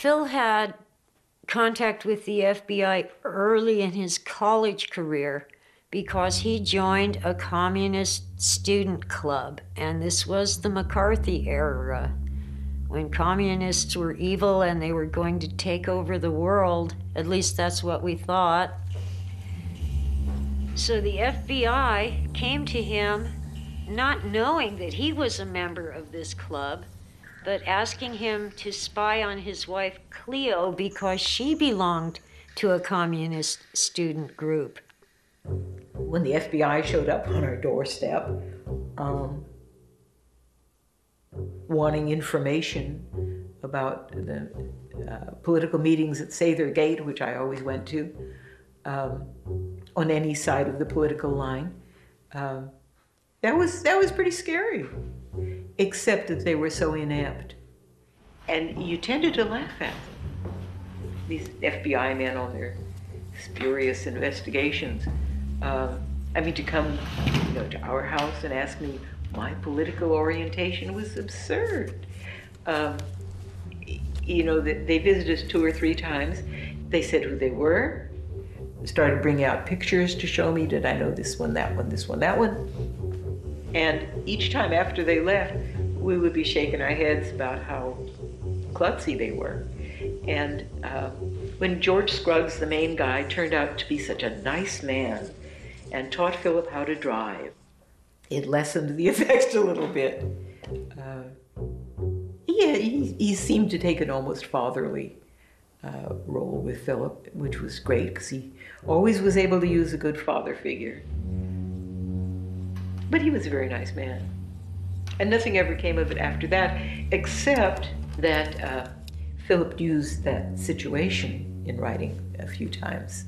Phil had contact with the FBI early in his college career because he joined a communist student club, and this was the McCarthy era, when communists were evil and they were going to take over the world. At least that's what we thought. So the FBI came to him not knowing that he was a member of this club, but asking him to spy on his wife Cleo because she belonged to a communist student group. When the FBI showed up on our doorstep, wanting information about the political meetings at Sather Gate, which I always went to, on any side of the political line, that was pretty scary, except that they were so inept. And you tended to laugh at them. These FBI men on their spurious investigations. To come, to our house and ask me my political orientation was absurd. They visited us 2 or 3 times. They said who they were, started bringing out pictures to show me, did I know this one, that one, this one, that one? And each time after they left, we would be shaking our heads about how klutzy they were. And when George Scruggs, the main guy, turned out to be such a nice man and taught Philip how to drive, it lessened the effects a little bit. He seemed to take an almost fatherly role with Philip, which was great because he always was able to use a good father figure. But he was a very nice man. And nothing ever came of it after that, except that Philip used that situation in writing a few times.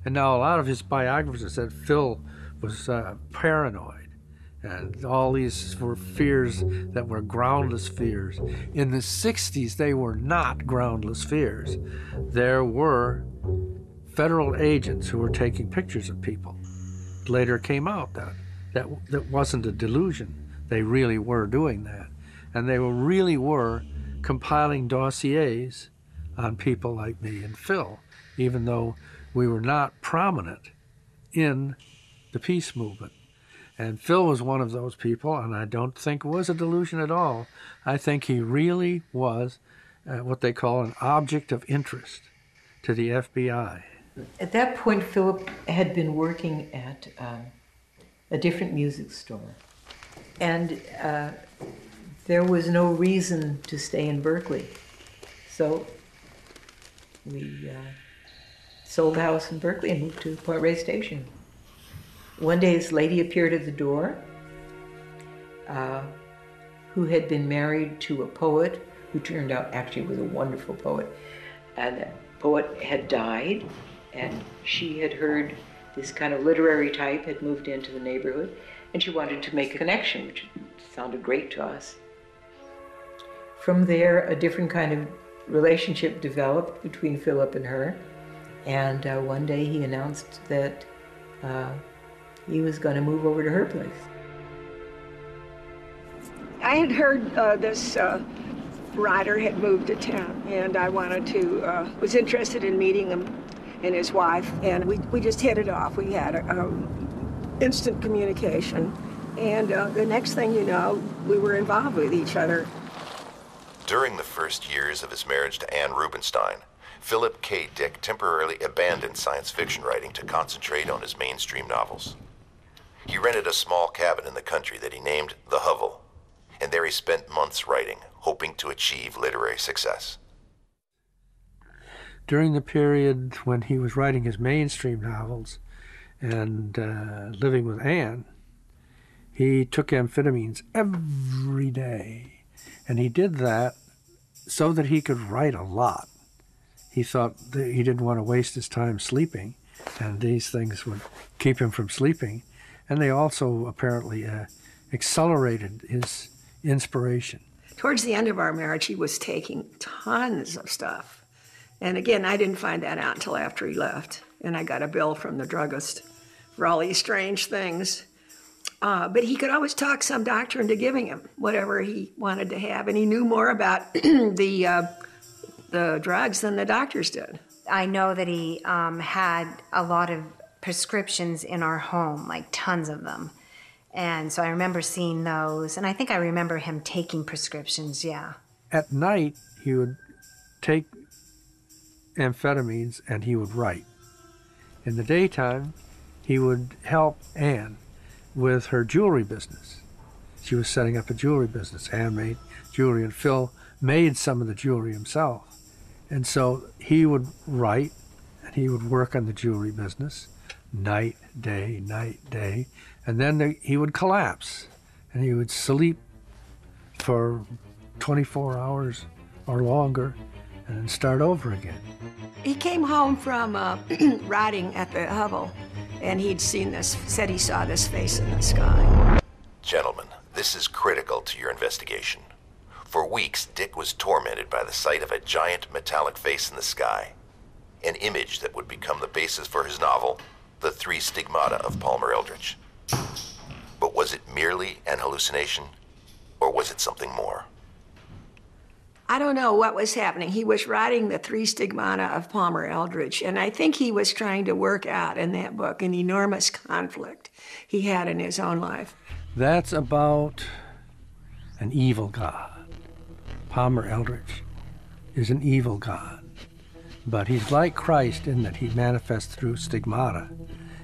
And now a lot of his biographers said Phil was paranoid. And all these were fears that were groundless fears. In the 60s, they were not groundless fears. There were federal agents who were taking pictures of people. It later came out that wasn't a delusion. They really were doing that. And they really were compiling dossiers on people like me and Phil, even though we were not prominent in the peace movement. And Phil was one of those people, and I don't think it was a delusion at all. I think he really was what they call an object of interest to the FBI. At that point, Philip had been working at a different music store. And there was no reason to stay in Berkeley. So we sold the house in Berkeley and moved to Point Reyes Station. One day this lady appeared at the door who had been married to a poet who turned out actually was a wonderful poet. And that poet had died, and she had heard this kind of literary type had moved into the neighborhood, and she wanted to make a connection, which sounded great to us. From there, a different kind of relationship developed between Philip and her, and one day he announced that he was going to move over to her place. I had heard this writer had moved to town, and I was interested in meeting him and his wife, and we just hit it off. We had instant communication, and the next thing you know, we were involved with each other. During the first years of his marriage to Anne Rubinstein, Philip K. Dick temporarily abandoned science fiction writing to concentrate on his mainstream novels. He rented a small cabin in the country that he named The Hovel, and there he spent months writing, hoping to achieve literary success. During the period when he was writing his mainstream novels and living with Anne, he took amphetamines every day. And he did that so that he could write a lot. He thought that he didn't want to waste his time sleeping, and these things would keep him from sleeping. And they also apparently accelerated his inspiration. Towards the end of our marriage, he was taking tons of stuff. And again, I didn't find that out until after he left. And I got a bill from the druggist for all these strange things. But he could always talk some doctor into giving him whatever he wanted to have. And he knew more about the the drugs than the doctors did. I know that he had a lot of prescriptions in our home, like tons of them. And so I remember seeing those, and I think I remember him taking prescriptions, yeah. At night, he would take amphetamines and he would write. In the daytime, he would help Anne with her jewelry business. She was setting up a jewelry business. Anne made jewelry, and Phil made some of the jewelry himself. And so he would write, and he would work on the jewelry business, night, day, and then he would collapse, and he would sleep for 24 hours or longer, and then start over again. He came home from riding at the Hubble, and he'd seen this, said he saw this face in the sky. Gentlemen, this is critical to your investigation. For weeks, Dick was tormented by the sight of a giant metallic face in the sky, an image that would become the basis for his novel, The Three Stigmata of Palmer Eldritch. But was it merely an hallucination, or was it something more? I don't know what was happening. He was writing The Three Stigmata of Palmer Eldritch, and I think he was trying to work out in that book an enormous conflict he had in his own life. That's about an evil god. Palmer Eldritch is an evil god, but he's like Christ in that he manifests through stigmata,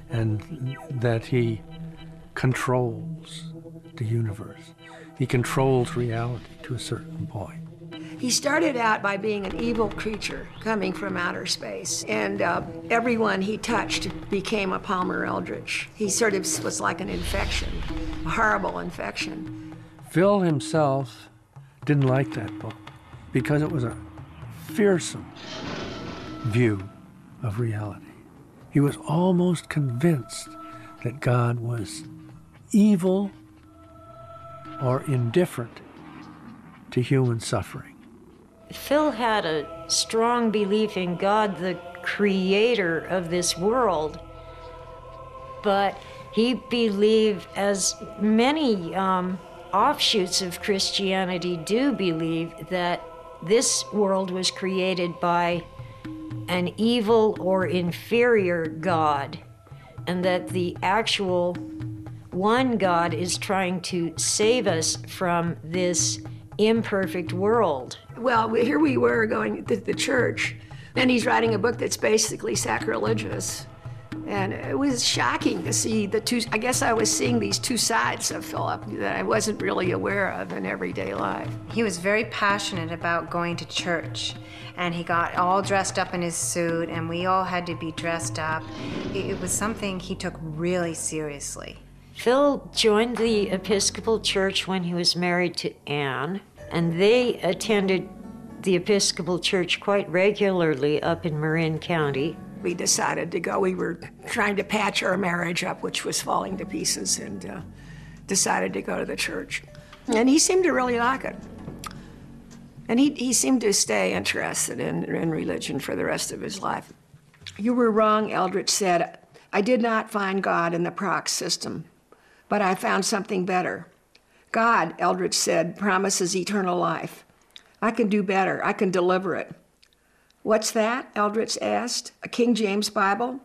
and that he controls the universe. He controls reality to a certain point. He started out by being an evil creature coming from outer space, and everyone he touched became a Palmer Eldritch. He sort of was like an infection, a horrible infection. Phil himself didn't like that book because it was a fearsome view of reality. He was almost convinced that God was evil or indifferent to human suffering. Phil had a strong belief in God, the creator of this world, but he believed, as many offshoots of Christianity do believe, that this world was created by an evil or inferior God, and that the actual one God is trying to save us from this imperfect world. Well, here we were going to the church, and he's writing a book that's basically sacrilegious. And it was shocking to see the two. I guess I was seeing these two sides of Philip that I wasn't really aware of in everyday life. He was very passionate about going to church, and he got all dressed up in his suit, and we all had to be dressed up. It was something he took really seriously. Phil joined the Episcopal Church when he was married to Anne, and they attended the Episcopal Church quite regularly up in Marin County. We decided to go. We were trying to patch our marriage up, which was falling to pieces, and decided to go to the church. And he seemed to really like it. And he seemed to stay interested in religion for the rest of his life. You were wrong, Eldritch said. I did not find God in the Prox system, but I found something better. God, Eldritch said, promises eternal life. I can do better. I can deliver it. What's that? Eldritch asked. A King James Bible?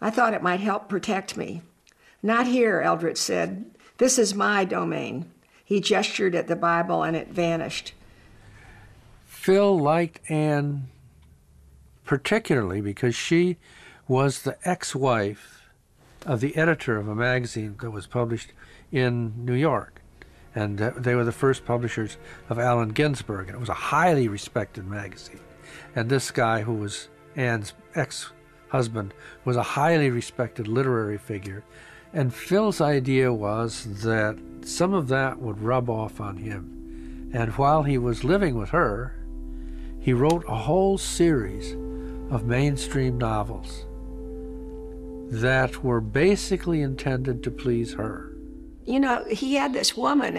I thought it might help protect me. Not here, Eldritch said. This is my domain. He gestured at the Bible and it vanished. Phil liked Anne particularly because she was the ex-wife of the editor of a magazine that was published in New York. And they were the first publishers of Allen Ginsberg, and it was a highly respected magazine. And this guy, who was Anne's ex-husband, was a highly respected literary figure. And Phil's idea was that some of that would rub off on him. And while he was living with her, he wrote a whole series of mainstream novels that were basically intended to please her. You know, he had this woman